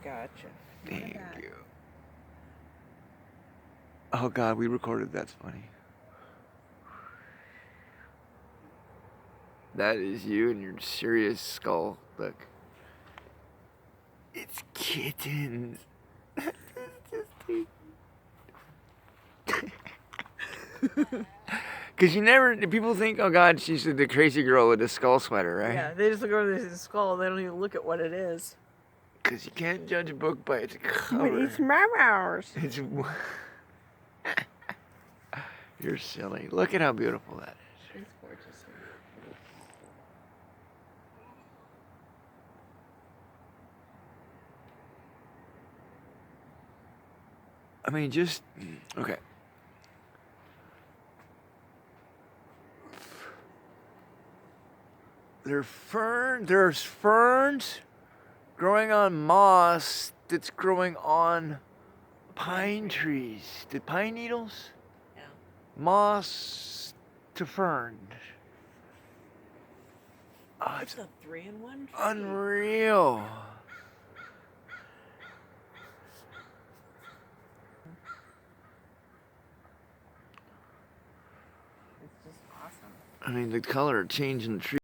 Gotcha. Thank you. Oh God, we recorded. That's funny. That is you and your serious skull. Look. It's kittens. Because you never, people think, oh God, she's the crazy girl with the skull sweater, right? Yeah, they just look over the skull. They don't even look at what it is. Because you can't judge a book by its cover. But it's memoirs. It's You're silly. Look at how beautiful that is. It's gorgeous. I mean, just, okay. There's ferns growing on moss that's growing on pine trees. The pine needles? Yeah. Moss to fern. Oh, It's a 3-in-1 tree. Unreal. It's just awesome. I mean, the color change in the tree.